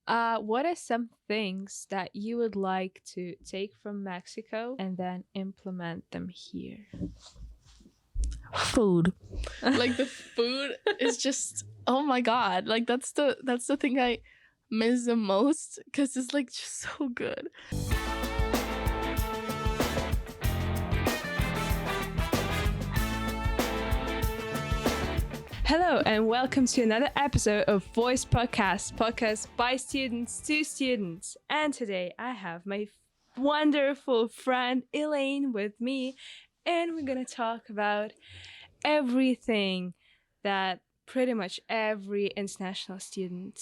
What are some things that you would like to take from Mexico and then implement them here? Food. Like the food is just, oh my god, like that's the thing I miss the most because it's like just so good. Hello and welcome to another episode of Voice Podcast by students to students. And today I have my wonderful friend Elaine with me, and we're gonna talk about everything that pretty much every international student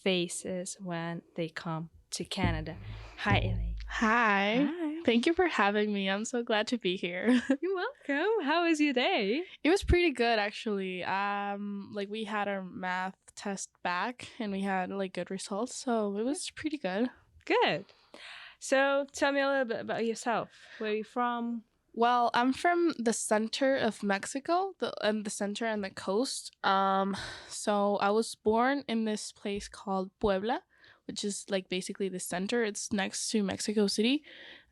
faces when they come to Canada. Hi, Elaine. Hi. Hi. Thank you for having me. I'm so glad to be here. You're welcome. How was your day? It was pretty good actually. Like we had our math test back and we had like good results, so it was pretty good. Good. So tell me a little bit about yourself. Where are you from? Well, I'm from the center of Mexico, the center and the coast. So I was born in this place called Puebla, which is like basically the center. It's next to Mexico City.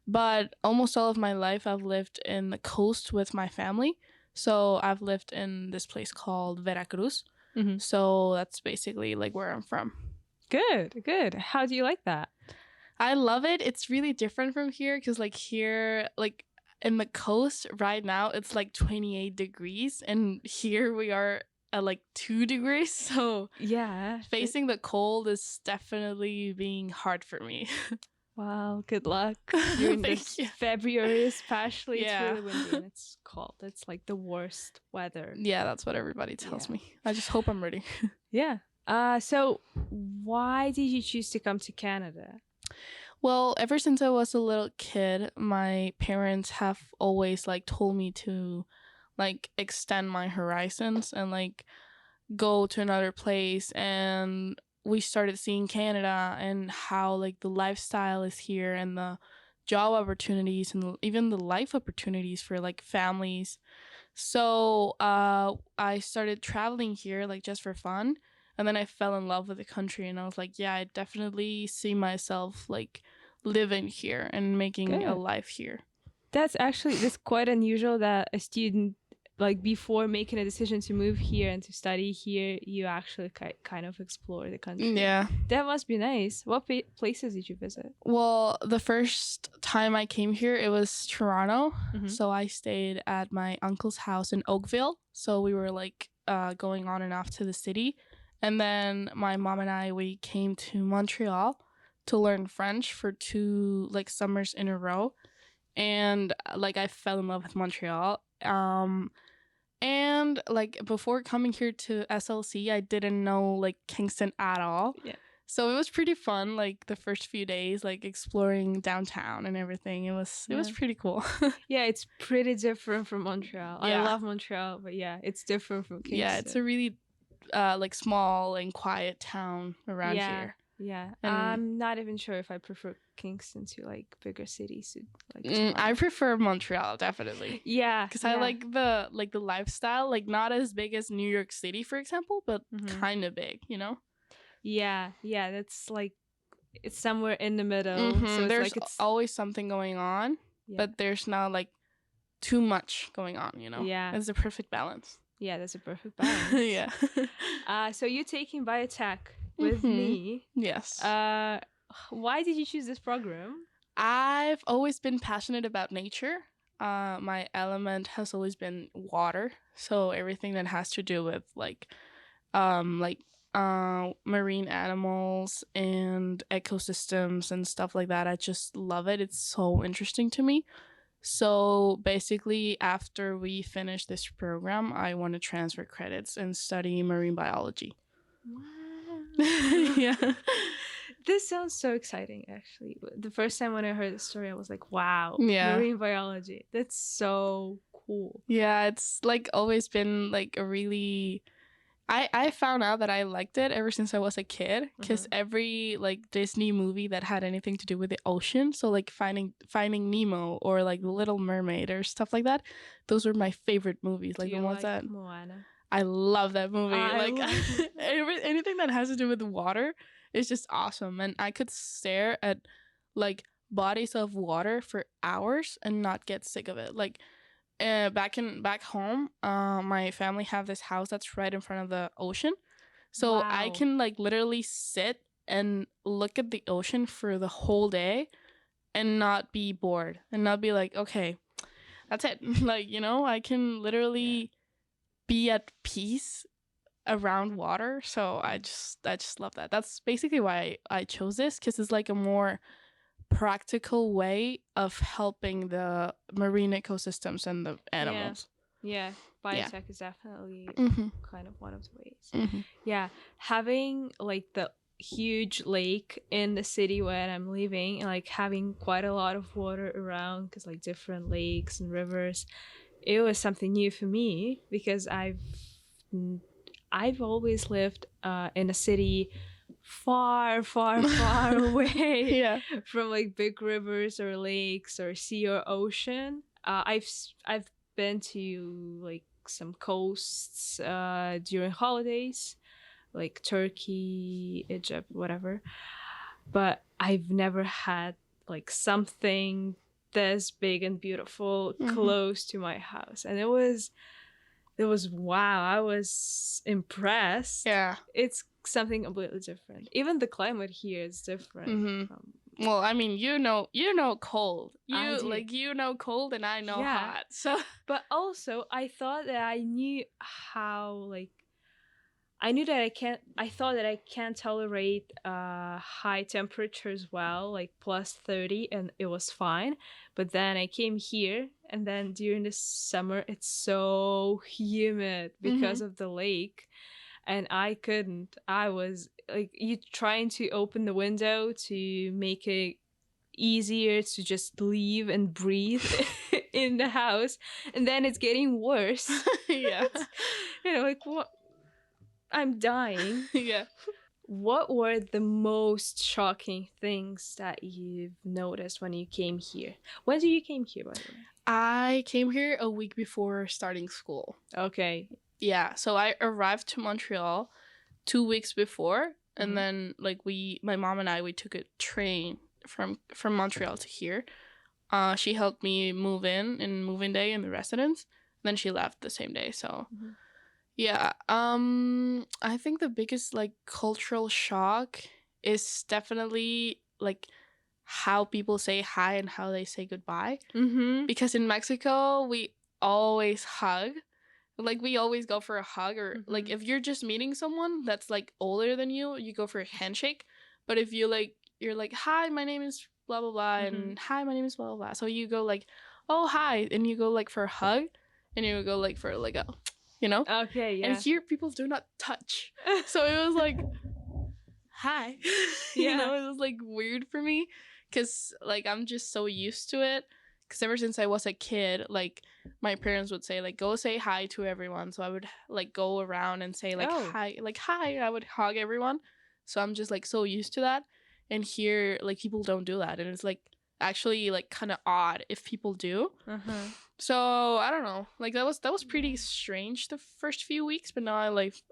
But almost all of my life, I've lived in the coast with my family. So I've lived in this place called Veracruz. Mm-hmm. So that's basically like where I'm from. Good. How do you like that? I love it. It's really different from here because like here, like in the coast right now, it's like 28 degrees. And here we are at like 2 degrees. So yeah, facing the cold is definitely being hard for me. Wow, good luck. You're in this February especially. Yeah. It's really windy and it's cold. It's like the worst weather. Yeah, that's what everybody tells me. I just hope I'm ready. Yeah. So why did you choose to come to Canada? Well, ever since I was a little kid, my parents have always like told me to like extend my horizons and like go to another place, and we started seeing Canada and how like the lifestyle is here and the job opportunities and even the life opportunities for like families. So I started traveling here like just for fun, and then I fell in love with the country and I was like, yeah, I definitely see myself like living here and making a life here. That's quite unusual that a student, like before making a decision to move here and to study here, you actually kind of explore the country. Yeah. That must be nice. What places did you visit? Well, the first time I came here, it was Toronto. Mm-hmm. So I stayed at my uncle's house in Oakville. So we were like going on and off to the city. And then my mom and I, we came to Montreal to learn French for 2 like summers in a row. And like I fell in love with Montreal. And like before coming here to SLC, I didn't know like Kingston at all. Yeah. So it was pretty fun, like the first few days, like exploring downtown and everything. It was pretty cool. Yeah, it's pretty different from Montreal. Yeah. I love Montreal, but yeah, it's different from Kingston. Yeah, it's a really like small and quiet town around here. Yeah, and I'm not even sure if I prefer Kingston to like bigger cities. I prefer Montreal definitely. Yeah, because I like the lifestyle, like not as big as New York City, for example, but kind of big, you know. Yeah, that's like it's somewhere in the middle. Mm-hmm. So there's like it's always something going on, but there's not like too much going on, you know. Yeah, it's a perfect balance. Yeah, that's a perfect balance. Yeah. So you're taking biotech with me. Yes. Why did you choose this program? I've always been passionate about nature. My element has always been water, so everything that has to do with like marine animals and ecosystems and stuff like that, I just love it. It's so interesting to me. So basically, after we finish this program, I want to transfer credits and study marine biology. Wow. Yeah. This sounds so exciting, actually. The first time when I heard the story, I was like, wow, marine biology. That's so cool. Yeah, it's like always been like a really... I found out that I liked it ever since I was a kid, because every like Disney movie that had anything to do with the ocean, so like Finding Nemo or like The Little Mermaid or stuff like that, those were my favorite movies. Like the ones that Moana? I love that movie. I Like love anything that has to do with water is just awesome. And I could stare at like bodies of water for hours and not get sick of it. Like back home, my family have this house that's right in front of the ocean. So I Wow. can like literally sit and look at the ocean for the whole day and not be bored and not be like, okay, that's it. Like, you know, I can literally be at peace around water. So I just love that. That's basically why I chose this, because it's like a more practical way of helping the marine ecosystems and the animals. Yeah. Yeah. Biotech is definitely Mm-hmm. kind of one of the ways. Mm-hmm. Yeah. Having like the huge lake in the city where I'm living, and like having quite a lot of water around, because like different lakes and rivers, it was something new for me, because I've always lived in a city far, far, far away Yeah. from like big rivers or lakes or sea or ocean. I've been to like some coasts during holidays, like Turkey, Egypt, whatever. But I've never had like something this big and beautiful close to my house, and it was wow. I was impressed. Yeah. It's something completely different. Even the climate here is different. Mm-hmm. Well, I mean, you know cold. I do. You know cold and I know hot. So But also, I thought that I knew how like I knew that I thought that I can tolerate high temperatures well, like plus 30, and it was fine. But then I came here, and then during the summer it's so humid because of the lake, and I couldn't. I was like, you trying to open the window to make it easier to just leave and breathe in the house, and then it's getting worse. yeah. Like what? I'm dying. Yeah. What were the most shocking things that you've noticed when you came here? When did you came here, by the way? I came here a week before starting school. Okay. Yeah, so I arrived to Montreal 2 weeks before, and then like my mom and I, we took a train from Montreal to here. She helped me move in moving day in the residence. And then she left the same day. So yeah, I think the biggest like cultural shock is definitely like how people say hi and how they say goodbye. Because in Mexico we always hug. Like we always go for a hug, or like if you're just meeting someone that's like older than you go for a handshake. But if you're like, hi, my name is blah blah blah, and hi, my name is blah blah blah. So you go like, oh hi, and you go like for a hug, and you go like for like a, you know. Okay, yeah. And here people do not touch. So it was like, hi. You know, it was like weird for me, because like I'm just so used to it. Because ever since I was a kid, like my parents would say like, go say hi to everyone. So I would like go around and say like hi, like hi. I would hug everyone. So I'm just like so used to that. And here like people don't do that, and it's like actually like kind of odd if people do. So I don't know. Like that was pretty strange the first few weeks, but now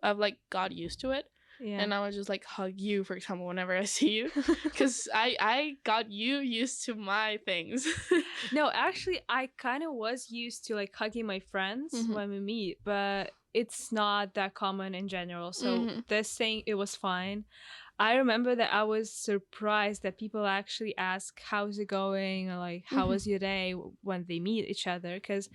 I've like got used to it. Yeah. And I would just like hug you, for example, whenever I see you, because I got you used to my things. No, actually, I kind of was used to like hugging my friends when we meet, but it's not that common in general. So this thing, it was fine. I remember that I was surprised that people actually ask, how's it going? Or like, how was your day when they meet each other? Because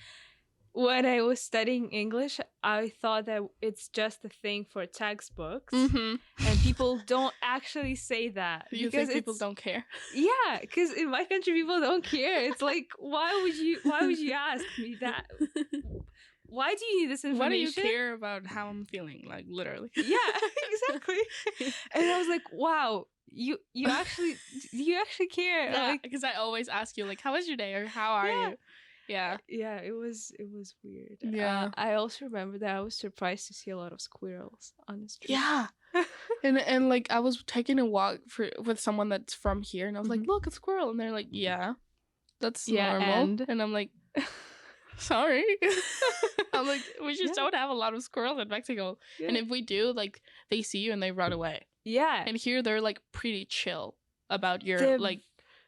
when I was studying English, I thought that it's just a thing for textbooks, and people don't actually say that. You think people don't care? Yeah, because in my country, people don't care. It's like, why would you ask me that? Why do you need this information? Why do you care about how I'm feeling? Like literally. Yeah, exactly. And I was like, wow, you actually care? Yeah, Like, because I always ask you like, how was your day, or how are you? Yeah. Yeah, it was weird. Yeah. I also remember that I was surprised to see a lot of squirrels on the street. Yeah. and like I was taking a walk with someone that's from here, and I was like, look, a squirrel, and they're like, yeah, that's normal. And I'm like, sorry. I'm like, we just don't have a lot of squirrels in Mexico. Yeah. And if we do, like, they see you and they run away. Yeah. And here they're like pretty chill about your They're about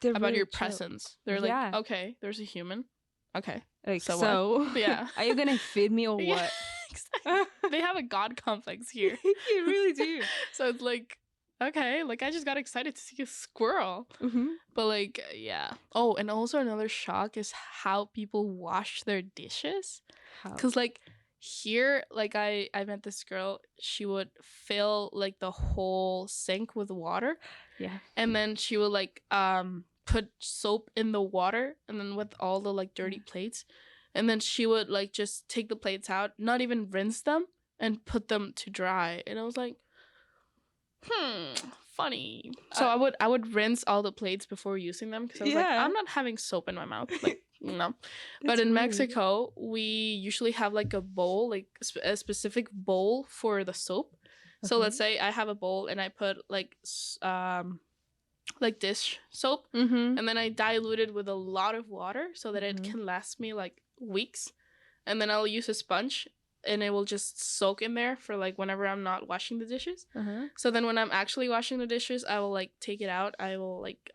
really your chill. presence. They're Yeah. like, okay, there's a human. Okay. Like, So so what? Yeah. are you gonna feed me or Yeah, what? exactly. They have a god complex here. You really do. So it's like, okay, like I just got excited to see a squirrel. Mm-hmm. But like, yeah. Oh, and also another shock is how people wash their dishes. Because like here, like I met this girl, she would fill like the whole sink with water. Yeah. And then she would like put soap in the water and then with all the like dirty plates. And then she would like just take the plates out, not even rinse them, and put them to dry. And I was like, funny. So I would rinse all the plates before using them because I was like, I'm not having soap in my mouth. Like, no. But in Mexico, we usually have like a bowl, like a specific bowl for the soap. So let's say I have a bowl and I put like dish soap, and then I dilute it with a lot of water so that it can last me like weeks. And then I'll use a sponge and it will just soak in there for like whenever I'm not washing the dishes. So then when I'm actually washing the dishes, I will like take it out. I will like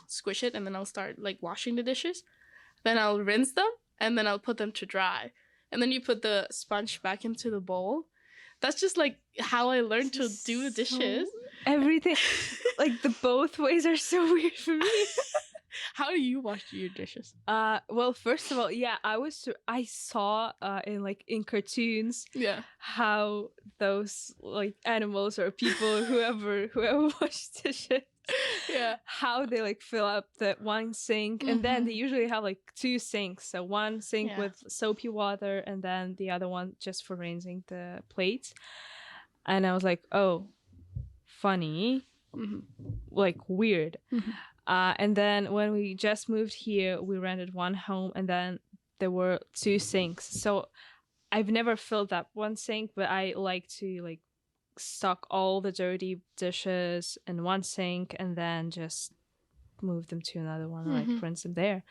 squish it and then I'll start like washing the dishes. Then I'll rinse them and then I'll put them to dry. And then you put the sponge back into the bowl. That's just like how I learned to do the dishes. Everything, like the both ways are so weird for me. How do you wash your dishes? Well, first of all, yeah, I saw in cartoons, how those like animals or people, whoever wash dishes, how they like fill up the one sink, and then they usually have like two sinks. So one sink with soapy water, and then the other one just for rinsing the plates. And I was like, oh, funny, like weird. And then when we just moved here, we rented one home and then there were two sinks. So I've never filled up one sink, but I like to like stock all the dirty dishes in one sink and then just move them to another one, like rinse them there.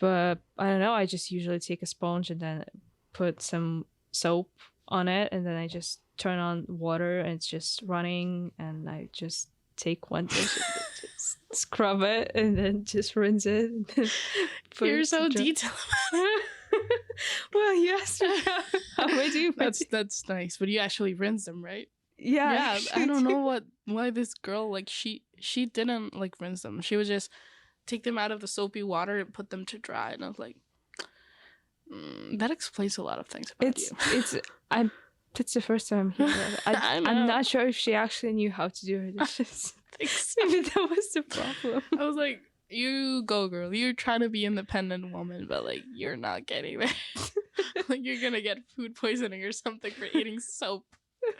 But I don't know, I just usually take a sponge and then put some soap on it and then I just turn on water and it's just running and I just take one dish and just scrub it and then just rinse it. And then you're so detailed. Well, yes. How I do. That's nice, but you actually rinse them, right? Yeah. I don't know why this girl like she didn't like rinse them. She would just take them out of the soapy water and put them to dry, and I was like, that explains a lot of things about you. It's the first time I'm hearing that. I'm not sure if she actually knew how to do her dishes. Maybe that was the problem. I was like, you go, girl. You're trying to be independent woman, but like you're not getting there. Like you're gonna get food poisoning or something for eating soap.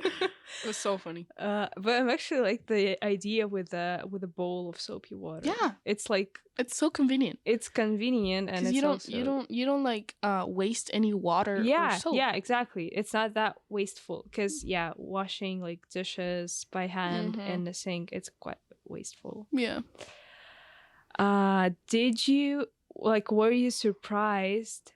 It was so funny. But I'm actually like the idea with a bowl of soapy water. Yeah, it's like it's so convenient. It's convenient, and it's you don't like waste any water. Yeah, or soap. Yeah, exactly. It's not that wasteful because washing like dishes by hand in the sink, it's quite wasteful. Yeah. Did you were you surprised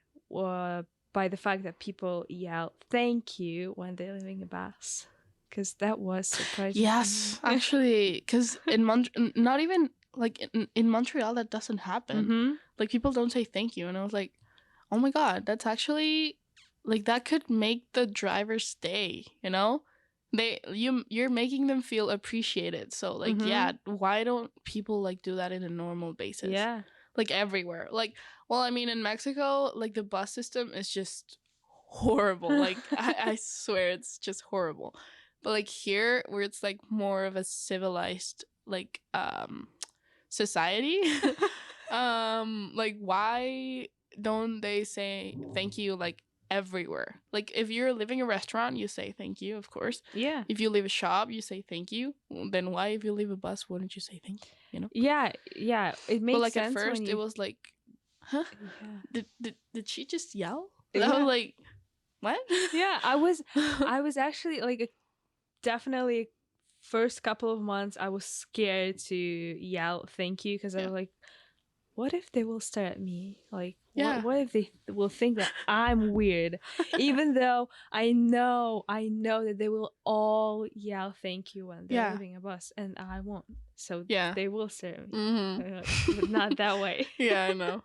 by the fact that people yell "thank you" when they're leaving a bus? Because that was surprising. Yes, actually, because not even like in Montreal that doesn't happen. Like people don't say thank you, and I was like, oh my god, that's actually like that could make the driver stay. You know, you're making them feel appreciated. So like why don't people like do that in a normal basis? Yeah, like everywhere. Like, well, I mean, in Mexico, like the bus system is just horrible. Like I swear it's just horrible. But like here, where it's like more of a civilized like society, like why don't they say thank you like everywhere? Like if you're leaving a restaurant, you say thank you, of course. Yeah. If you leave a shop, you say thank you. Then why, if you leave a bus, wouldn't you say thank you? You know? Yeah. It makes but like sense. At first, it was like, huh? Yeah. Did she just yell? Yeah. I was like, what? Yeah, I was actually like definitely first couple of months I was scared to yell thank you because I was like, what if they will stare at me? Like, Yeah. what if they will think that I'm weird? Even though I know that they will all yell thank you when they're Yeah. leaving a bus, and I won't. So Yeah. they will stare at me. Mm-hmm. But not that way. Yeah, I know.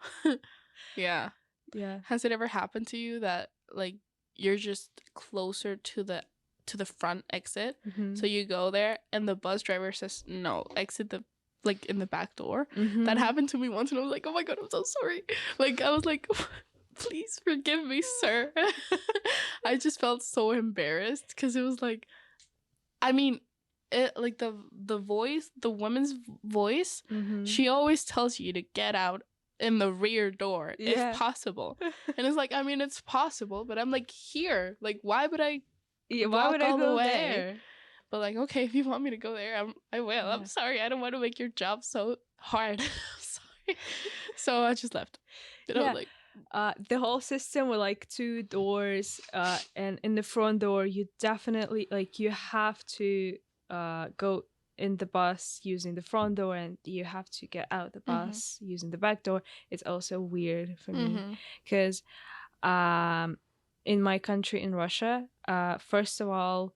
Yeah. Yeah. Has it ever happened to you that like you're just closer to the front exit, Mm-hmm. so you go there and the bus driver says no, exit the like in the back door? Mm-hmm. That happened to me once, and I was like, oh my god, I'm so sorry. Like I was like, please forgive me, sir. I just felt so embarrassed because it was like, I mean, it like the voice, the woman's voice, Mm-hmm. she always tells you to get out in the rear door Yeah. if possible. And it's like, I mean, it's possible, but I'm like, here, like, why would I Yeah, why walk would I all the go way? there? But like, okay, if you want me to go there, I will. Yeah. I'm sorry, I don't want to make your job so hard. Sorry. So I just left. And I Yeah. was like, the whole system with like 2 doors, and in the front door, you definitely like you have to go in the bus using the front door, and you have to get out the bus using the back door. It's also weird for me because in my country, in Russia, first of all,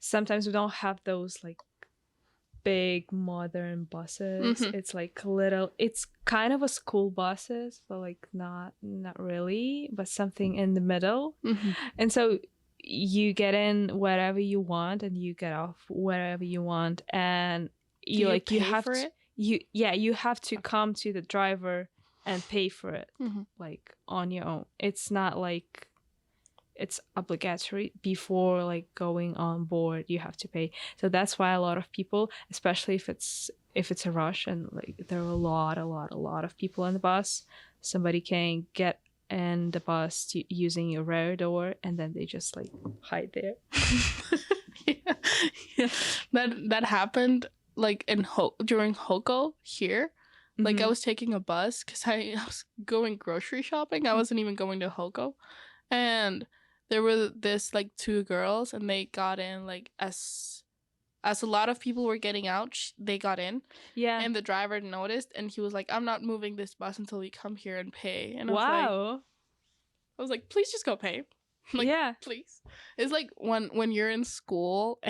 sometimes we don't have those like big modern buses. It's like little, it's kind of a school buses, but like not really, but something in the middle. And so you get in wherever you want and you get off wherever you want, and do you like you pay have for to, it? you have to come to the driver and pay for it like on your own. It's not like it's obligatory before like going on board, you have to pay. So that's why a lot of people, especially if it's a rush and like there are a lot of people on the bus, somebody can get in the bus using your rear door, and then they just like hide there. Yeah. That happened like in during Hoko here. Like I was taking a bus because I was going grocery shopping. I wasn't even going to Hoko, and there were this like 2 girls, and they got in like as a lot of people were getting out, they got in. Yeah. And the driver noticed, and he was like, I'm not moving this bus until you come here and pay. And Wow. I was like, please just go pay. Like, yeah. Please. It's like when you're in school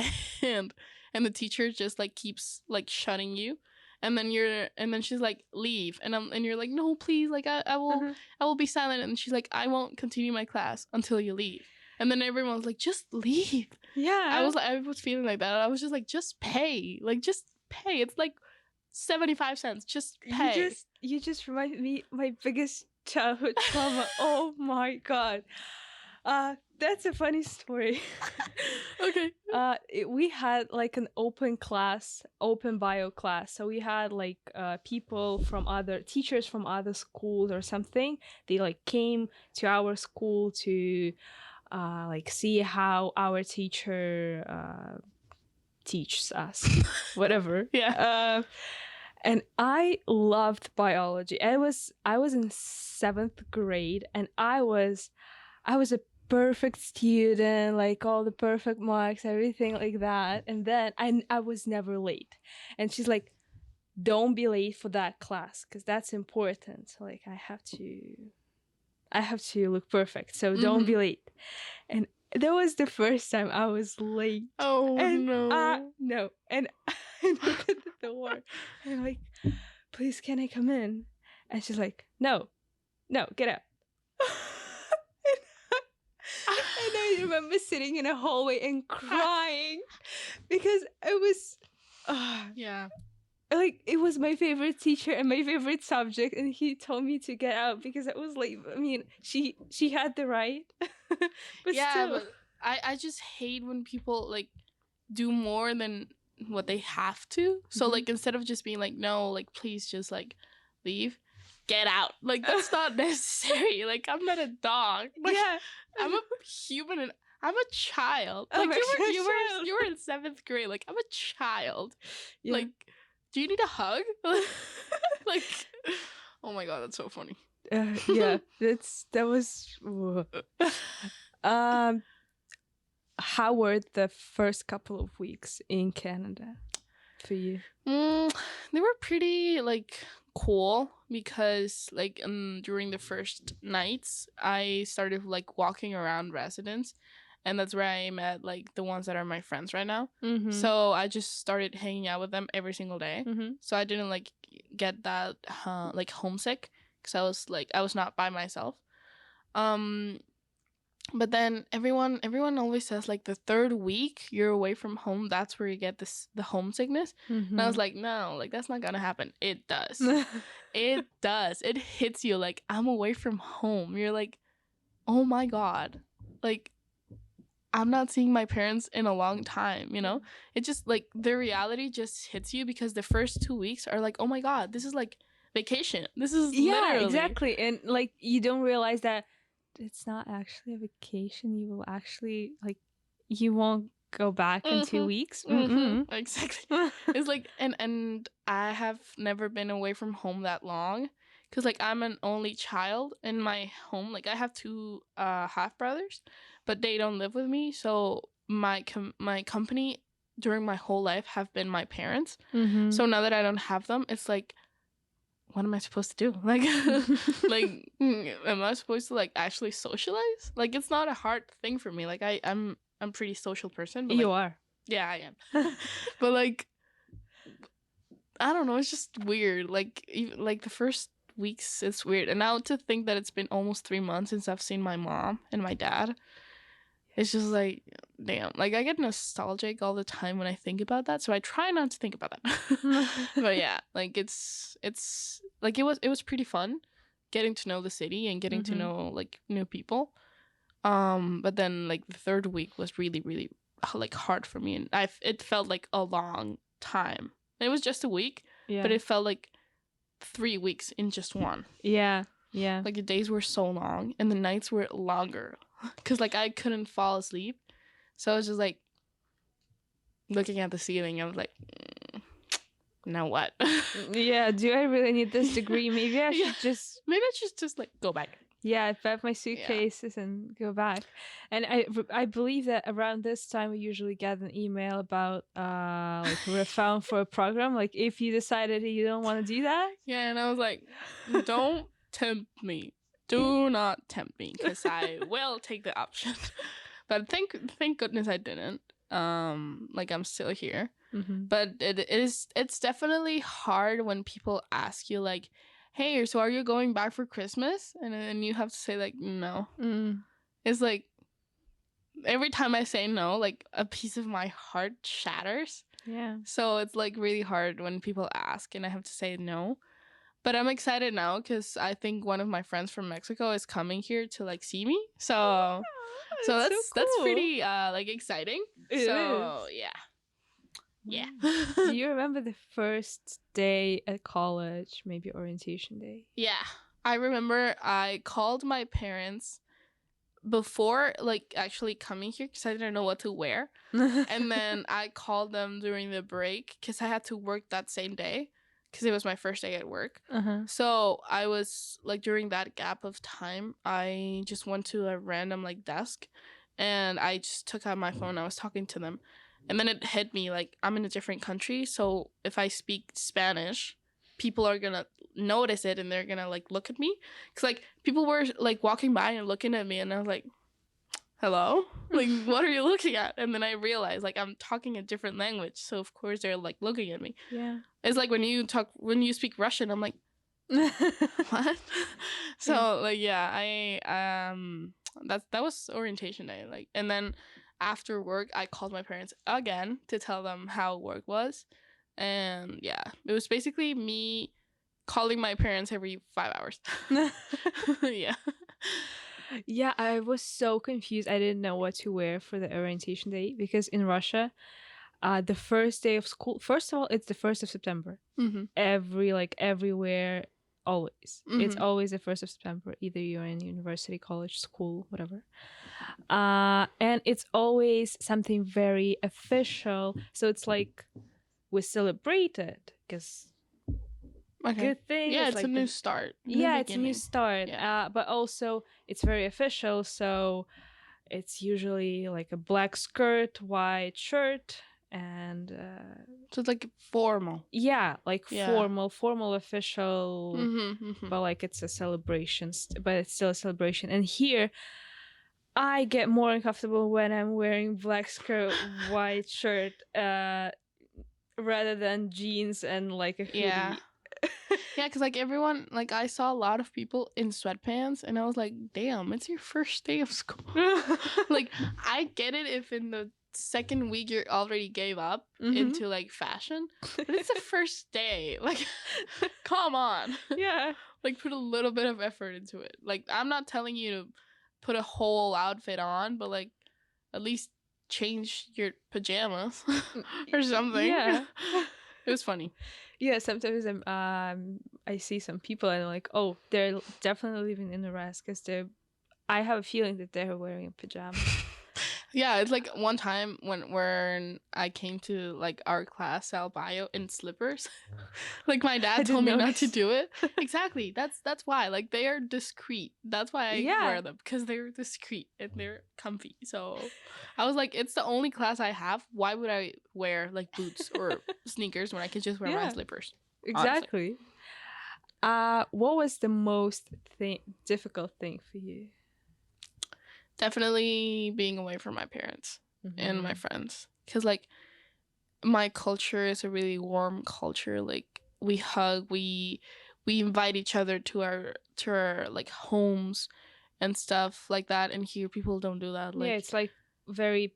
and the teacher just like keeps like shutting you, and then she's like, leave, and you're like, no, please, like I will be silent, and she's like, I won't continue my class until you leave. And then everyone's like, just leave. Yeah. I was feeling like that. I was just like, just pay. Like, just pay. It's like 75 cents. Just pay. You just remind me my biggest childhood trauma. Oh my god. That's a funny story. Okay. We had like an open bio class. So we had like people from other teachers from other schools or something. They like came to our school to like see how our teacher teaches us, whatever. Yeah. And I loved biology. I was in 7th grade, and I was a perfect student, like all the perfect marks, everything like that. And then I was never late. And she's like, don't be late for that class because that's important. So like I have to look perfect. So don't be late. And that was the first time I was late. Oh, and, no. No. And I look at the door and I'm like, please, can I come in? And she's like, no, get out. And I remember sitting in a hallway and crying because it was, yeah. like it was my favorite teacher and my favorite subject, and he told me to get out because I was late. I mean, she had the right. But yeah, still. but I just hate when people like do more than what they have to. So like instead of just being like, no, like please just like leave, get out. Like that's not necessary. Like I'm not a dog. Like, yeah, I'm a human and I'm a child. I'm Like actually a you child. were in 7th grade. Like I'm a child. Yeah. Like, do you need a hug? Like, oh my god, that's so funny. Yeah, that was. How were the first couple of weeks in Canada for you? They were pretty like cool because like during the first nights I started like walking around residence, and that's where I met like the ones that are my friends right now. Mm-hmm. So I just started hanging out with them every single day. Mm-hmm. So I didn't like get that like homesick because I was not by myself. Um but then everyone always says like the third week you're away from home, that's where you get the homesickness. And I was like, no, like that's not gonna happen. It does. It does. It hits you like I'm away from home. You're like, oh my god, like I'm not seeing my parents in a long time, you know? It just like the reality just hits you because the first 2 weeks are like, oh my god, this is like vacation. This is literally exactly. And like you don't realize that it's not actually a vacation. You will actually like you won't go back in 2 weeks. Exactly. It's like and I have never been away from home that long because like I'm an only child in my home. Like I have two half brothers, but they don't live with me. So my company during my whole life have been my parents. Mm-hmm. So now that I don't have them, it's like, what am I supposed to do? Like, like, am I supposed to like actually socialize? Like, it's not a hard thing for me. Like, I'm a pretty social person. But, You like, are. yeah, I am. But like, I don't know. It's just weird. Like, even, like the first weeks, it's weird. And now to think that it's been almost 3 months since I've seen my mom and my dad, it's just like, damn. Like, I get nostalgic all the time when I think about that. So I try not to think about that. But yeah, like it's like it was pretty fun getting to know the city and getting to know like new people. But then like the third week was really, really like hard for me, and it felt like a long time. It was just a week, but it felt like 3 weeks in just one. Yeah. Yeah. Like the days were so long and the nights were longer because like I couldn't fall asleep. So I was just like looking at the ceiling. I was like, now what? Yeah, do I really need this degree? Maybe I should just like go back. Yeah, pack my suitcases and go back. And I believe that around this time we usually get an email about like we're found for a program. Like if you decided you don't want to do that. Yeah, and I was like, don't tempt me. Do not tempt me, because I will take the option. But thank goodness I didn't. Like I'm still here. Mm-hmm. But it's definitely hard when people ask you like, hey, so are you going back for Christmas? And then you have to say like, no. It's like every time I say no, like a piece of my heart shatters. Yeah. So it's like really hard when people ask and I have to say no. But I'm excited now because I think one of my friends from Mexico is coming here to like see me. So that's pretty like exciting. It is. Yeah. Yeah. Do you remember the first day at college, maybe orientation day? Yeah. I remember I called my parents before like actually coming here because I didn't know what to wear. And then I called them during the break because I had to work that same day because it was my first day at work. So I was like, during that gap of time, I just went to a random like desk and I just took out my phone. I was talking to them. And then it hit me like I'm in a different country. So if I speak Spanish, people are going to notice it and they're going to like look at me. Because like people were like walking by and looking at me and I was like, hello? Like, what are you looking at? And then I realized like I'm talking a different language. So of course they're like looking at me. Yeah. It's like when you speak Russian, I'm like, what? So like, yeah, that was orientation day. Like, and then after work, I called my parents again to tell them how work was. And yeah, it was basically me calling my parents every 5 hours. Yeah. Yeah, I was so confused. I didn't know what to wear for the orientation day because in Russia, the first day of school, first of all, it's the 1st of September. Everywhere, always. It's always the 1st of September. Either you're in university, college, school, whatever. And it's always something very official. So it's like we celebrate it because good thing. Yeah, it's like a new start. It's a new start. Yeah. But also it's very official. So it's usually like a black skirt, white shirt, and So it's like formal. yeah, like Yeah. formal, official, but like it's a celebration, but it's still a celebration. And here, I get more uncomfortable when I'm wearing black skirt, white shirt, rather than jeans and like a hoodie. Yeah. Yeah, because like everyone, like I saw a lot of people in sweatpants, and I was like, damn, it's your first day of school. Like, I get it if in the second week you already gave up into like fashion, but it's the first day. Like, come on. Yeah. Like, put a little bit of effort into it. Like, I'm not telling you to put a whole outfit on, but like, at least change your pajamas or something. Yeah. It was funny. Yeah, sometimes I see some people and I'm like, oh, they're definitely living in the rest because I have a feeling that they're wearing pajamas. Yeah, it's like one time when I came to like our class, Sal Bio, in slippers. Like my dad told me not to do it. Exactly. That's why. Like they are discreet. That's why I wear them, because they're discreet and they're comfy. So I was like, it's the only class I have. Why would I wear like boots or sneakers when I could just wear my slippers? Exactly. Honestly. What was the most difficult thing for you? Definitely being away from my parents and my friends, because like my culture is a really warm culture. Like we hug, we invite each other to our like homes and stuff like that, and here people don't do that. Like, yeah, it's like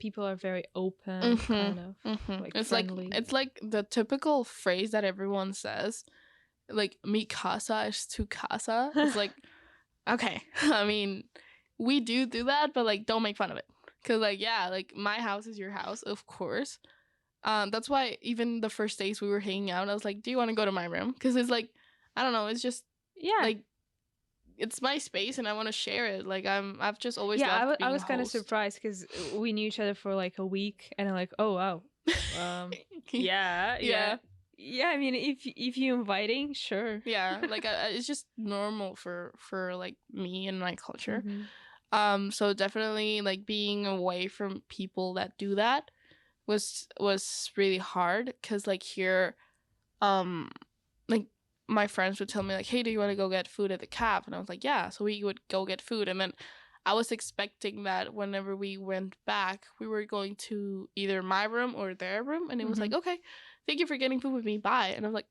people are very open, kind of like it's friendly. it's like the typical phrase that everyone says, like mi casa is tu casa. It's like, okay, I mean, we do that, but like don't make fun of it, because like, yeah, like my house is your house, of course. That's why even the first days we were hanging out, I was like, do you want to go to my room? Because it's like, I don't know, it's just like, it's my space and I want to share it. Like I've just always loved being I was a kind of host. surprised because we knew each other for like a week and I'm like, oh wow, yeah. I mean, if you're inviting, sure. Yeah, like it's just normal for like me and my culture. So definitely like being away from people that do that was really hard, because like here, like my friends would tell me like, hey, do you want to go get food at the caf? And I was like, yeah. So we would go get food, and then I was expecting that whenever we went back, we were going to either my room or their room, and it was like, okay, thank you for getting food with me, bye. And I was like,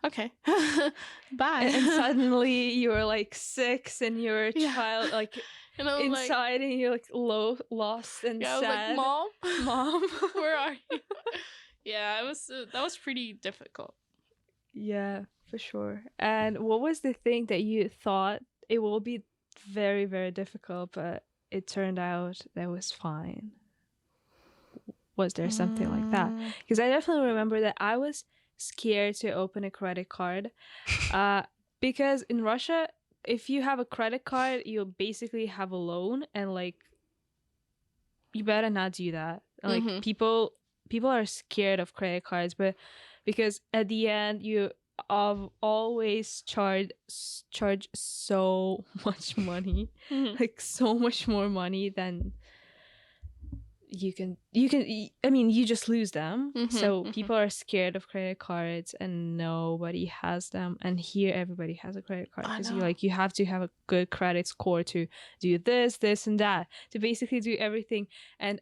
okay. Bye. And suddenly you're like 6 and you're a child, like and inside, and you're like lost and sad. I was like, mom, where are you? Yeah, that was pretty difficult. Yeah, for sure. And what was the thing that you thought it will be very, very difficult, but it turned out that was fine? Was there something like that? Because I definitely remember that I was scared to open a credit card, because in Russia, if you have a credit card, you basically have a loan, and like you better not do that. Like people are scared of credit cards, but because at the end you always charge so much money, like so much more money than you can I mean, you just lose them. So people are scared of credit cards and nobody has them. And here everybody has a credit card, because you have to have a good credit score to do this and that, to basically do everything. And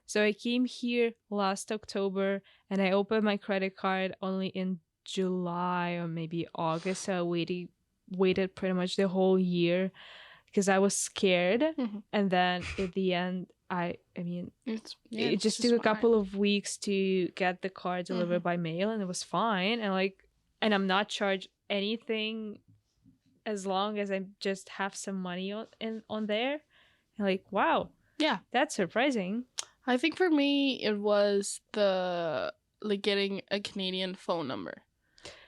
so I came here last October and I opened my credit card only in July or maybe August. So I waited pretty much the whole year because I was scared. And then at the end, I mean, it just took a couple of weeks to get the card delivered by mail, and it was fine. And I'm not charged anything as long as I just have some money on there. And like, wow, yeah, that's surprising. I think for me it was like getting a Canadian phone number,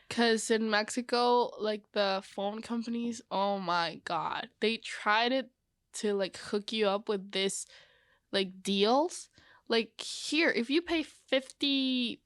because in Mexico, like the phone companies, oh my god, they tried it to like hook you up with this like deals. Like here, if you pay 50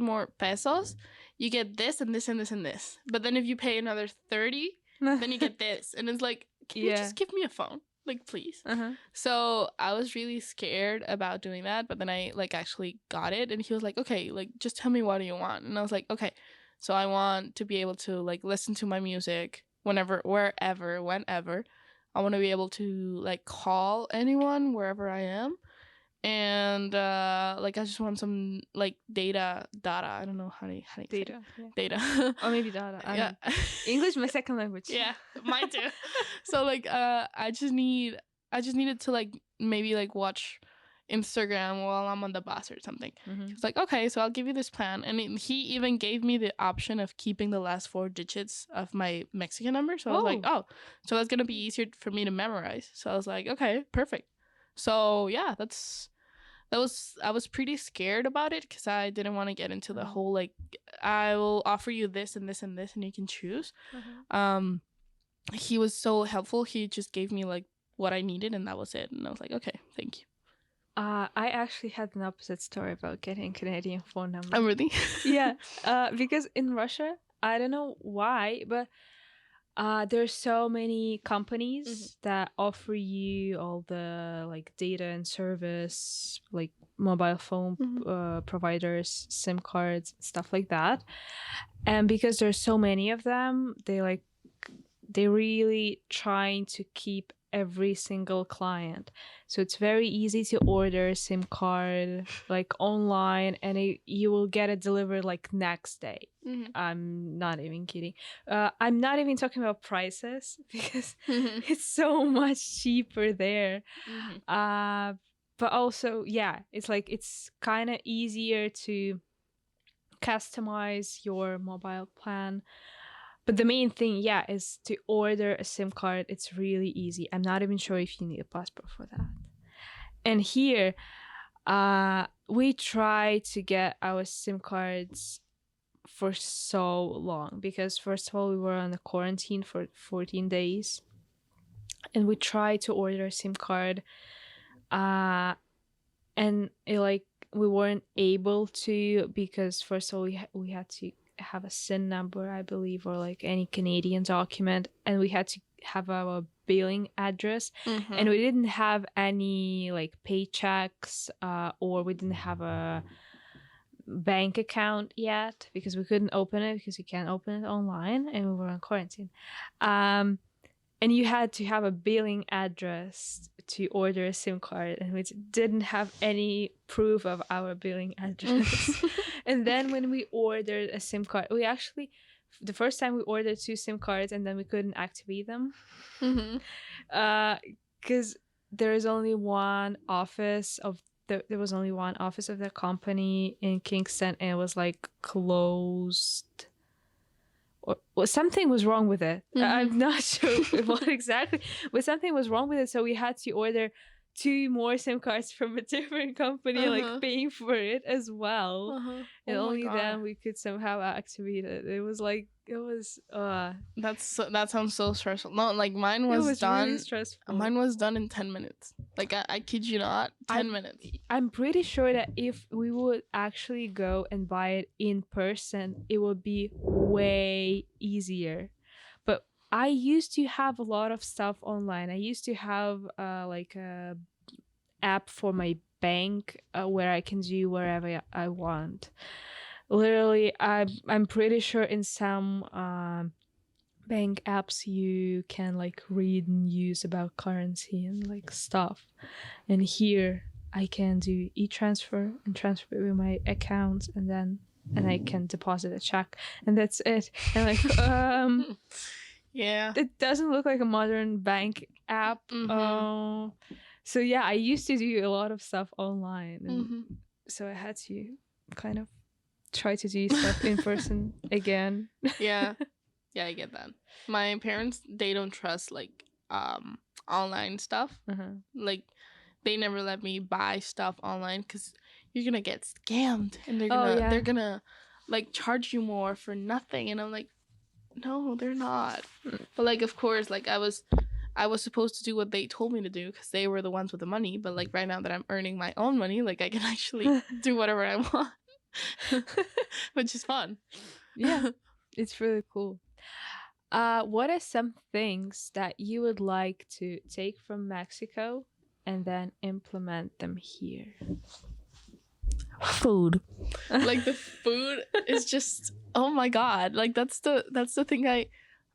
more pesos, you get this and this and this and this. But then if you pay another 30, then you get this. And it's like, can you just give me a phone? Like, please. Uh-huh. So I was really scared about doing that, but then I like actually got it, and he was like, okay, like just tell me what do you want. And I was like, okay, so I want to be able to like listen to my music whenever, wherever, whenever. I want to be able to like call anyone wherever I am. And like I just want some like data. I don't know how to say Data. Yeah. data. Or maybe data. I Yeah. don't know. English my second language. Yeah, mine too. So like I just needed to like maybe like watch Instagram while I'm on the bus or something. Mm-hmm. It's like, okay, so I'll give you this plan. And he even gave me the option of keeping the last 4 digits of my Mexican number. So I was like, oh, so that's gonna be easier for me to memorize. So I was like, okay, perfect. So yeah, I was pretty scared about it because I didn't want to get into the whole like I will offer you this and this and this and you can choose. He was so helpful. He just gave me like what I needed and that was it. And I was like, okay, thank you. I actually had an opposite story about getting Canadian phone number. Oh, really? Yeah, because in Russia, I don't know why, but there's so many companies that offer you all the like data and service, like mobile phone providers, SIM cards, stuff like that. And because there's so many of them, they really trying to keep every single client. So it's very easy to order a SIM card like online and you will get it delivered like next day. I'm not even kidding. I'm not even talking about prices because it's so much cheaper there. But also, yeah, it's like it's kind of easier to customize your mobile plan. But the main thing, yeah, is to order a SIM card. It's really easy. I'm not even sure if you need a passport for that. And here, we try to get our SIM cards for so long because first of all, we were on a quarantine for 14 days. And we tried to order a SIM card. And we weren't able to because first of all, we had to have a SIN number, I believe, or like any Canadian document, and we had to have our billing address, and we didn't have any like paychecks, or we didn't have a bank account yet because we couldn't open it because you can't open it online, and we were on quarantine. And you had to have a billing address to order a SIM card, and we didn't have any proof of our billing address. And then when we ordered a SIM card, the first time we ordered 2 SIM cards and then we couldn't activate them. Because there was only one office of the company in Kingston, and it was like closed. Or something was wrong with it. I'm not sure what exactly, but something was wrong with it. So we had to order 2 more SIM cards from a different company, like paying for it as well. And only then we could somehow activate it. That sounds so stressful. No, like mine was done. Really stressful. Mine was done in 10 minutes. Like I kid you not, 10 minutes. I'm pretty sure that if we would actually go and buy it in person, it would be way easier. But I used to have a lot of stuff online. I used to have like a app for my bank where I can do wherever I want. Literally, I'm pretty sure in some bank apps you can like read and use about currency and like stuff. And here I can do e-transfer and transfer it with my accounts, and I can deposit a check, and that's it. And like yeah, it doesn't look like a modern bank app. So yeah, I used to do a lot of stuff online, and so I had to kind of try to do stuff in person again. Yeah, I get that. My parents, they don't trust like online stuff. Like they never let me buy stuff online because you're gonna get scammed, and they're gonna like charge you more for nothing. And I'm like, no, they're not. But like, of course, like I was supposed to do what they told me to do because they were the ones with the money. But like right now that I'm earning my own money, like I can actually do whatever I want. Which is fun. Yeah, it's really cool. What are some things that you would like to take from Mexico and then implement them here? Food. Like the food is just, oh my god, like that's the thing I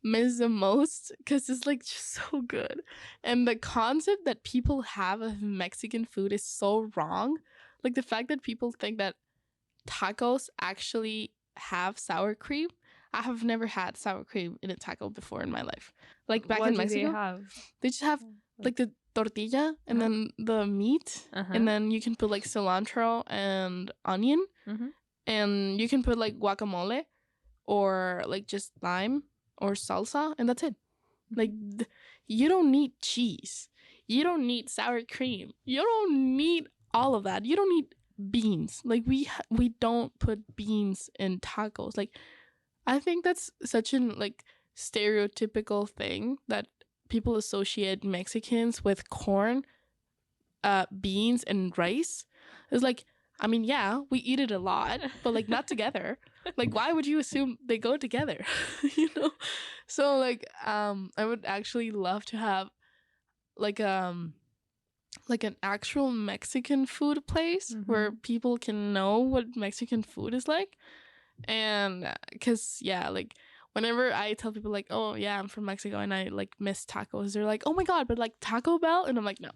miss the most, because it's like just so good. And the concept that people have of Mexican food is so wrong. Like the fact that people think that tacos actually have sour cream. I have never had sour cream in a taco before in my life. Like back What in do Mexico, they have? they just have like the tortilla and then the meat, and then you can put like cilantro and onion, and you can put like guacamole or like just lime or salsa, and that's it. Like you don't need cheese, you don't need sour cream, you don't need all of that. You don't need beans. Like we don't put beans in tacos. Like I think that's such an like stereotypical thing that people associate Mexicans with corn, beans, and rice. It's like, I mean, yeah, we eat it a lot, but like not together. Like, why would you assume they go together? You know? So like, I would actually love to have like an actual Mexican food place where people can know what Mexican food is like. And because yeah, like whenever I tell people like, oh yeah, I'm from Mexico and I like miss tacos, they're like, oh my god, but like Taco Bell? And I'm like, no.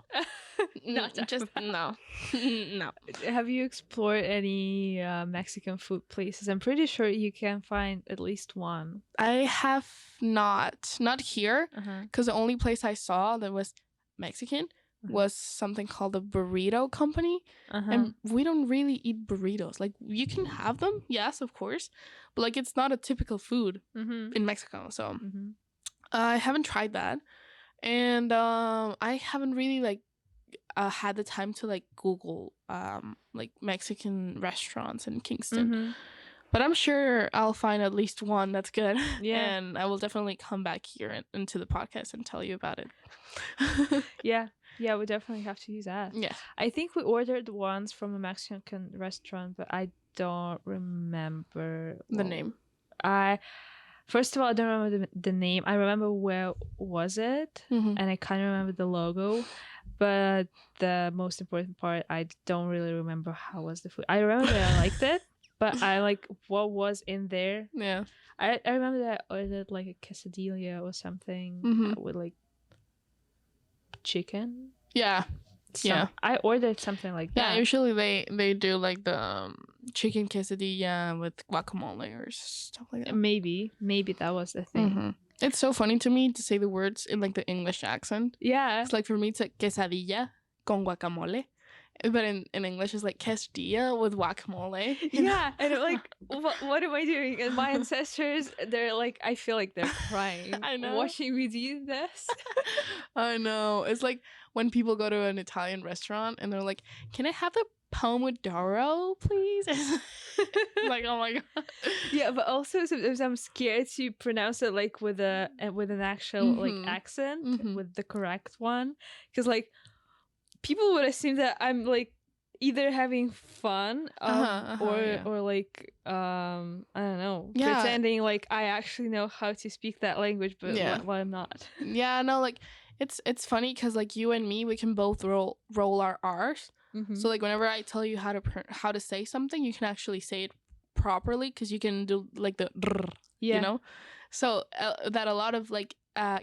Not just Bell. no. Have you explored any Mexican food places? I'm pretty sure you can find at least one. I have not here, because the only place I saw that was Mexican was something called the Burrito Company, and we don't really eat burritos. Like you can have them, yes, of course, but like it's not a typical food in Mexico. So I haven't tried that, and I haven't really like had the time to like Google like Mexican restaurants in Kingston. But I'm sure I'll find at least one that's good. Yeah. And I will definitely come back here into the podcast and tell you about it. Yeah, we definitely have to use that. Yeah. I think we ordered ones from a Mexican restaurant, but I don't remember The name. First of all, I don't remember the name. I remember where was it, and I kind of remember the logo. But the most important part, I don't really remember how was the food. I remember that I liked it, but I like what was in there. Yeah. I remember that I ordered like a quesadilla or something with like chicken. Yeah. Yeah. I ordered something like that. Yeah, usually they do like the chicken quesadilla with guacamole or stuff like that. Maybe that was the thing. It's so funny to me to say the words in like the English accent. Yeah. It's like for me it's like quesadilla con guacamole. But in English it's like quesadilla with guacamole. Yeah. And I'm like, what am I doing? And my ancestors, they're like, I feel like they're crying. I know. Watching me do this. I know. It's like when people go to an Italian restaurant and they're like, can I have the pomodoro, please? Like, oh my god. Yeah, but also sometimes I'm scared to pronounce it like with an actual like accent, with the correct one, because like people would assume that I'm like either having fun or like I don't know, pretending like I actually know how to speak that language, but well, I'm not. Yeah, no, like it's funny because like you and me, we can both roll our R's. So like whenever I tell you how to say something, you can actually say it properly because you can do like the you know. So that a lot of like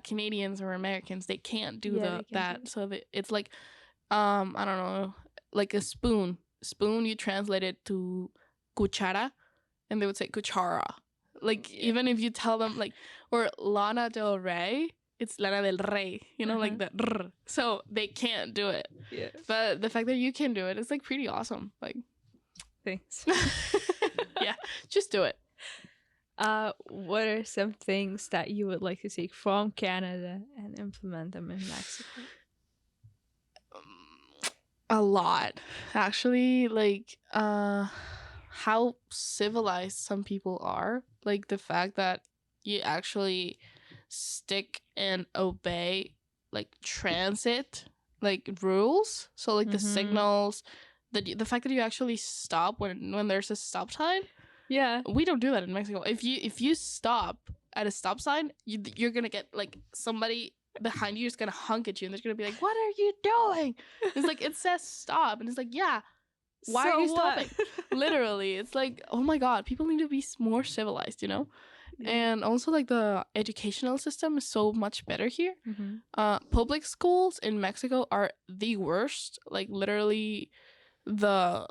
Canadians or Americans, they can't do that. So it's like I don't know, like a spoon you translate it to cuchara and they would say cuchara. Like even if you tell them like, or Lana Del Rey, it's Lana del Rey, you know, like the rrr. So they can't do it. Yeah. But the fact that you can do it is like pretty awesome. Like, thanks. Yeah, just do it. What are some things that you would like to take from Canada and implement them in Mexico? A lot, actually. Like, how civilized some people are. Like the fact that you actually stick and obey like transit like rules. So like the signals, the fact that you actually stop when there's a stop time. Yeah, we don't do that in Mexico. If you stop at a stop sign, you're gonna get like somebody behind you is gonna honk at you, and they're gonna be like, "What are you doing?" It's like, it says stop, and it's like, yeah, why are you stopping? Literally, it's like, oh my god, people need to be more civilized, you know. Yeah. And also, like, the educational system is so much better here. Public schools in Mexico are the worst. Like, literally, the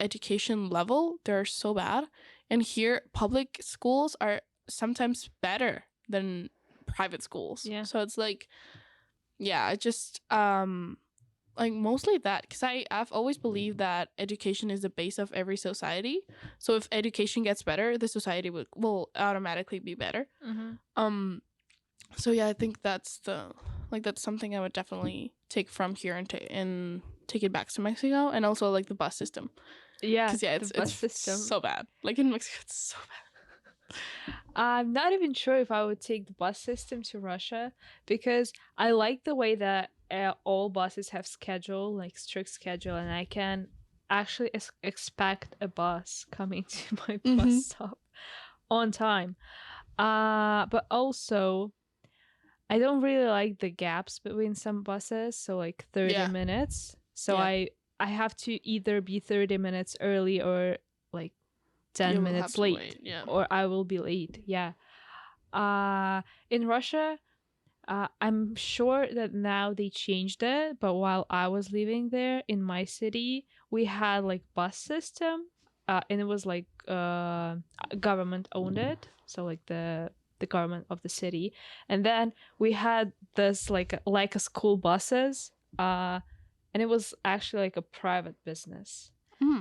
education level, they're so bad. And here, public schools are sometimes better than private schools. Yeah. So it's like, yeah, it just like mostly that, because I've always believed that education is the base of every society. So if education gets better, the society will automatically be better. So yeah, I think that's something I would definitely take from here and take it back to Mexico. And also like the bus system. Yeah, because yeah, the bus system so bad. Like in Mexico, it's so bad. I'm not even sure if I would take the bus system to Russia, because I like the way that all buses have like strict schedule, and I can actually expect a bus coming to my bus stop on time. But also, I don't really like the gaps between some buses, so like 30 minutes. So I have to either be 30 minutes early or like 10 minutes late, or I will be late. Yeah. In Russia, I'm sure that now they changed it, but while I was living there in my city, we had like bus system, and it was like government owned it, so like the government of the city, and then we had this like a school buses, and it was actually like a private business.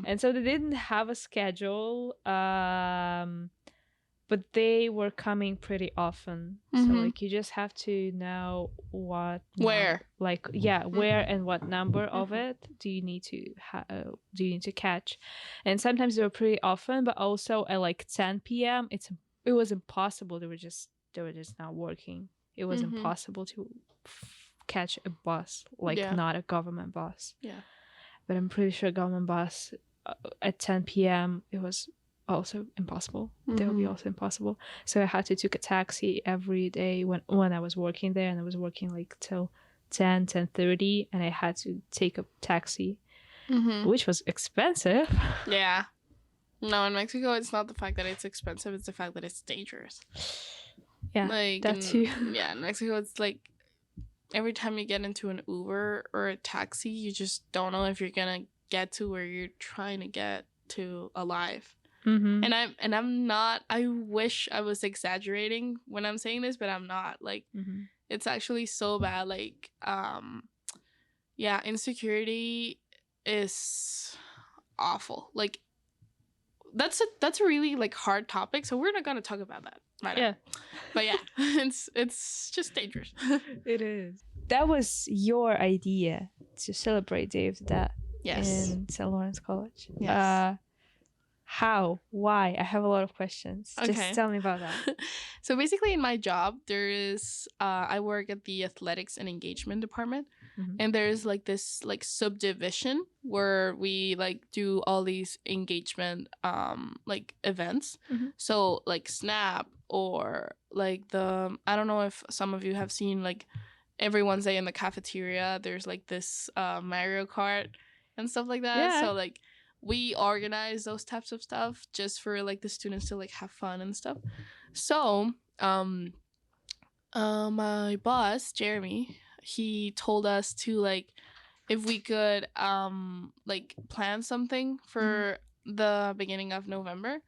And so they didn't have a schedule, but they were coming pretty often. So like you just have to know where and what number of it do you need to catch. And sometimes they were pretty often, but also at like 10 p.m. it was impossible. They were just not working. It was impossible to catch a bus, like not a government bus. Yeah. But I'm pretty sure government bus at 10 p.m. it was also impossible. They would be also impossible. So I had to take a taxi every day when I was working there, and I was working like till 10:30, and I had to take a taxi, which was expensive. Yeah. No, in Mexico, it's not the fact that it's expensive; it's the fact that it's dangerous. Yeah, like that too. Yeah, in Mexico, it's like every time you get into an Uber or a taxi, you just don't know if you're gonna get to where you're trying to get to alive. And I'm not. I wish I was exaggerating when I'm saying this, but I'm not. Like, it's actually so bad. Like, yeah, insecurity is awful. Like, that's a really like hard topic. So we're not gonna talk about that right now. But yeah, it's just dangerous. It is. That was your idea to celebrate Day of the Dead. Yes. In St.LawrenceCollege. Yes. How? Why? I have a lot of questions. Okay. Just tell me about that. So basically in my job, there is, I work at the athletics and engagement department. And there's like this like subdivision where we like do all these engagement like events. So like Snap, or like I don't know if some of you have seen like every Wednesday in the cafeteria, there's like this Mario Kart and stuff like that. Yeah. So like we organize those types of stuff just for like the students to like have fun and stuff. So my boss Jeremy, he told us to like if we could like plan something for the beginning of November.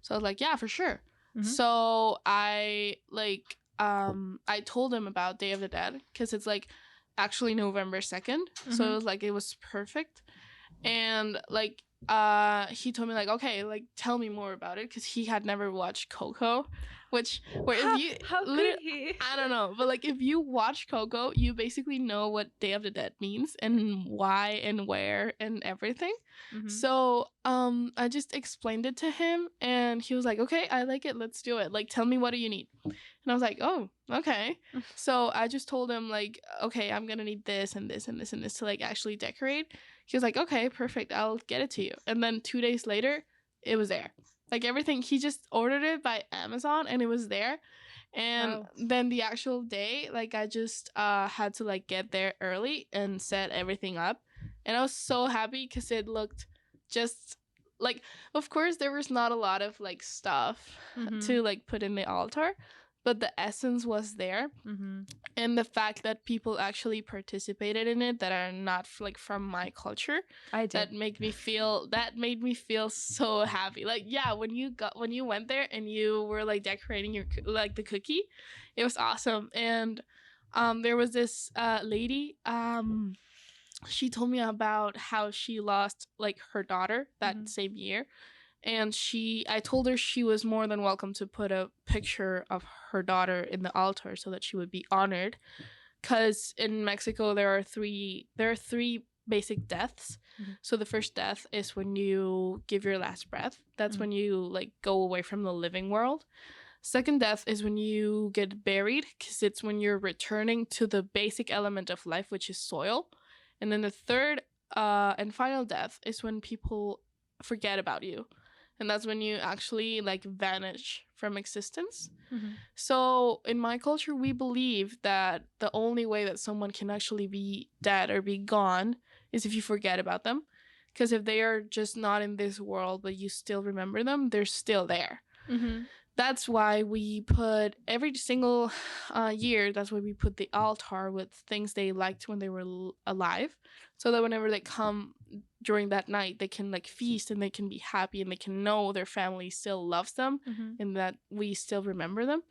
So I was like, yeah, for sure. So I like I told him about Day of the Dead, because it's like actually November 2nd. So it was like, it was perfect. And like he told me like, okay, like tell me more about it, because he had never watched Coco, how could he? I don't know, but like if you watch Coco, you basically know what Day of the Dead means and why and where and everything. So I just explained it to him, and he was like, okay, I like it, let's do it, like tell me what do you need. And I was like, oh, okay. So I just told him like, okay, I'm gonna need this and this and this and this to like actually decorate. He was like, okay, perfect, I'll get it to you. And then 2 days later, it was there. Like everything, he just ordered it by Amazon and it was there. And Wow. then the actual day, like I just had to like get there early and set everything up. And I was so happy because it looked just like, of course, there was not a lot of like stuff to like put in the altar, but the essence was there. And the fact that people actually participated in it that are not like from my culture, I did. that made me feel so happy. Like, yeah, when you went there and you were like decorating your like the cookie, it was awesome. And there was this lady, she told me about how she lost like her daughter that same year. And I told her she was more than welcome to put a picture of her daughter in the altar so that she would be honored. Because in Mexico, there are three basic deaths. So the first death is when you give your last breath. That's when you like go away from the living world. Second death is when you get buried, because it's when you're returning to the basic element of life, which is soil. And then the third and final death is when people forget about you. And that's when you actually like vanish from existence. So in my culture, we believe that the only way that someone can actually be dead or be gone is if you forget about them. Because if they are just not in this world, but you still remember them, they're still there. That's why we put every single year, that's why we put the altar with things they liked when they were alive. So that whenever they come during that night, they can like feast and they can be happy and they can know their family still loves them and that we still remember them.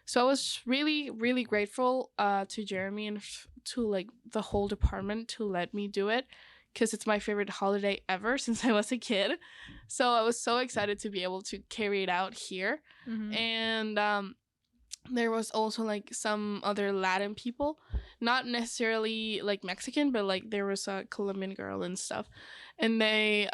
So I was really, really grateful to Jeremy and to like the whole department to let me do it, because it's my favorite holiday ever since I was a kid. So I was so excited to be able to carry it out here. And there was also like some other Latin people, not necessarily like Mexican, but like there was a Colombian girl and stuff. And they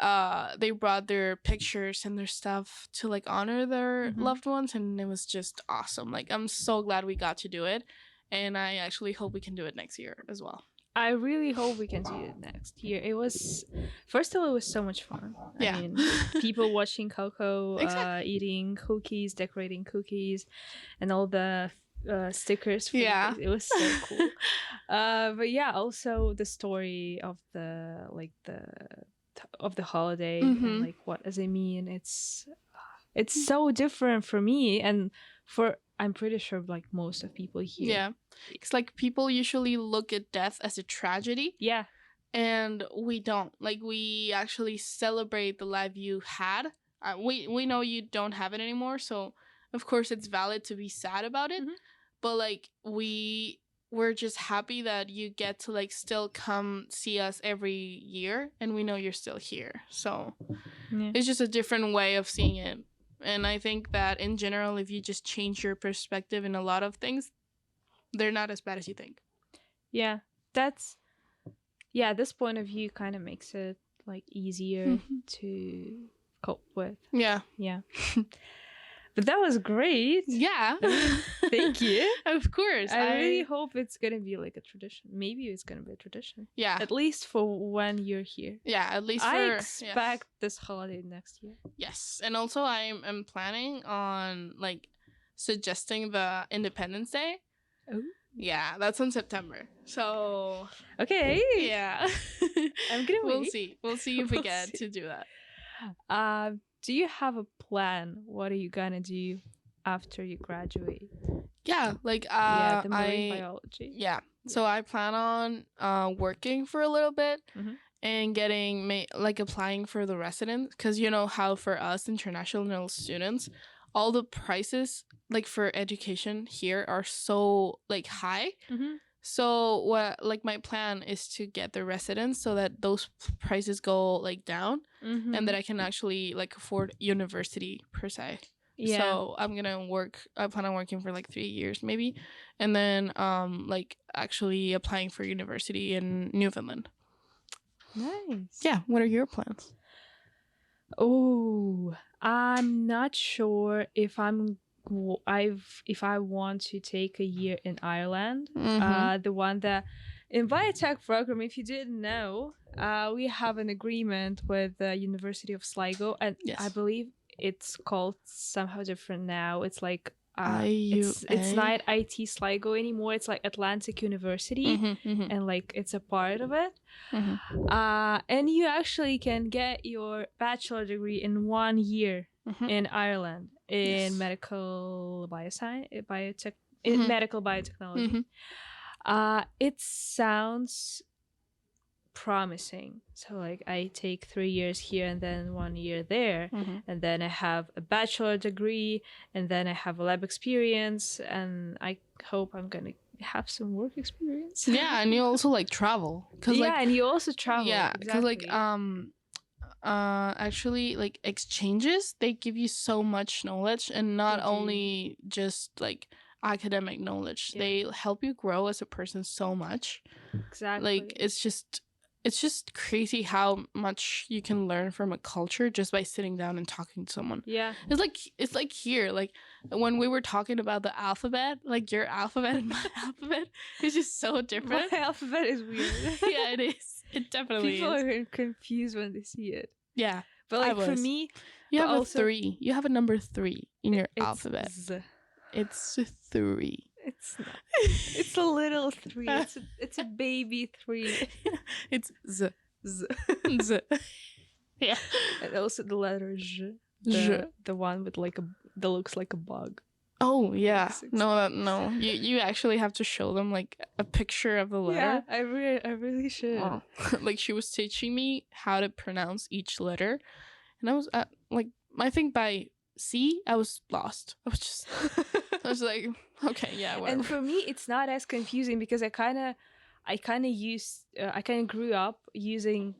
brought their pictures and their stuff to like honor their loved ones. And it was just awesome. Like, I'm so glad we got to do it. And I actually hope we can do it next year as well. I really hope we can do it next year. It was, first of all, it was so much fun. Yeah. I mean, people watching Coco, Exactly. eating cookies, decorating cookies, and all the stickers. For Yeah. it was so cool. But yeah, also the story of the holiday and like what does it mean? It's so different for me and for, I'm pretty sure, like most of people here. Yeah. It's like people usually look at death as a tragedy. Yeah. And we don't. Like, we actually celebrate the life you had. We know you don't have it anymore, so of course it's valid to be sad about it. But like, we're just happy that you get to like still come see us every year, and we know you're still here. So it's just a different way of seeing it. And I think that in general, if you just change your perspective in a lot of things, they're not as bad as you think. Yeah, this point of view kind of makes it like easier to cope with. Yeah. But that was great. Yeah. Thank you. Of course. I really hope it's going to be like a tradition. Maybe it's going to be a tradition. Yeah. At least for when you're here. Yeah, at least I expect this holiday next year. Yes. And also I'm planning on like suggesting the Independence Day. Oh. Yeah, that's in September. So okay. Yeah. I'm gonna We'll wait. see. We'll see if we get to do that. Do you have a plan? What are you gonna do after you graduate? Yeah, like the marine biology. Yeah. So I plan on working for a little bit and getting applying for the residence, because you know how for us international students, all the prices like for education here are so like high. So what like my plan is to get the residence so that those prices go like down and that I can actually like afford university per se. Yeah. So I plan on working for like 3 years maybe, and then like actually applying for university in Newfoundland. Nice. Yeah. What are your plans? Oh, I'm not sure if if I want to take a year in Ireland. The one that in biotech program, if you didn't know, we have an agreement with the University of Sligo, and I believe it's called somehow different now. It's like IUA? it's not IT Sligo anymore. It's like Atlantic University, and like it's a part of it. And you actually can get your bachelor degree in 1 year in Ireland in medical bioscience, in medical biotechnology. It sounds promising. So like I take 3 years here and then 1 year there, and then I have a bachelor degree, and then I have a lab experience, and I hope I'm gonna have some work experience. Yeah, and you also like travel. And you also travel. Yeah, because exactly. actually like exchanges, they give you so much knowledge, and not They do. only just like academic knowledge. They help you grow as a person so much. Exactly. Like it's just crazy how much you can learn from a culture just by sitting down and talking to someone. Yeah. It's like here, like when we were talking about the alphabet, like your alphabet and my alphabet is just so different. My alphabet is weird. Yeah, it is. It definitely People is. are confused when they see it. Yeah. But like for me, you have also, a 3. You have a number 3 in your it's alphabet. Z. It's 3. It's not. It's a little 3. It's a baby 3. It's Z. Z. Z. Yeah. And also the letter J. The one with like that looks like a bug. Oh yeah. 6. No. You actually have to show them like a picture of the letter. Yeah, I really should. Oh. Like she was teaching me how to pronounce each letter, and I was like, I think by C I was lost. I was like, okay, yeah, whatever. And for me, it's not as confusing because I kind of grew up using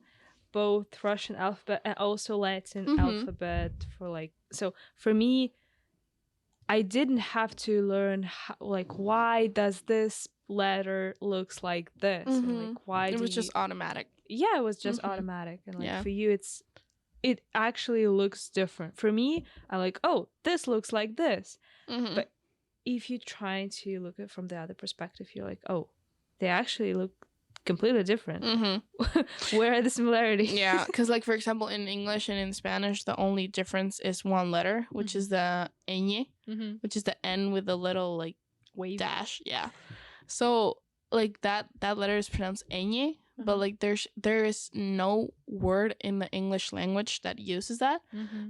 both Russian alphabet and also Latin alphabet for like. So for me, I didn't have to learn how, like, why does this letter looks like this, and like why it was just automatic. Yeah, it was just automatic, and like for you, it actually looks different. For me, I'm like, oh, this looks like this, but if you try to look at it from the other perspective, you're like, oh, they actually look completely different. Where are the similarities? Yeah, because like for example, in English and in Spanish, the only difference is one letter, which is the ñ, which is the N with the little like wave dash. Yeah, so like that letter is pronounced ñ, but like there is no word in the English language that uses that.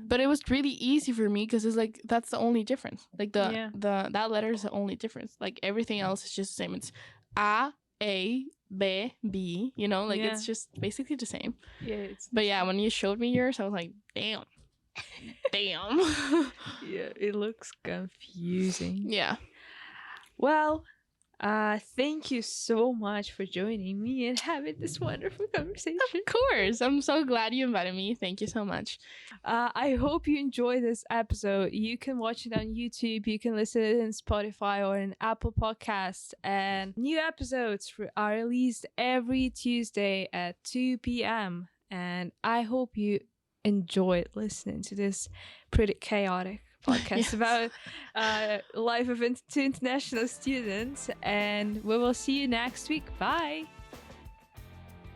But it was really easy for me because it's like that's the only difference. Like that letter is the only difference. Like everything else is just the same. It's A, B, B. You know, like it's just basically the same. Yeah. But yeah, when you showed me yours, I was like, damn. Yeah, it looks confusing. Yeah. Well, thank you so much for joining me and having this wonderful conversation. Of course. I'm so glad you invited me. Thank you so much. I hope you enjoyed this episode. You can watch it on YouTube. You can listen to it in Spotify or in Apple Podcasts. And new episodes are released every Tuesday at 2 p.m. And I hope you enjoyed listening to this pretty chaotic podcast about life of international students, and we will see you next week. Bye.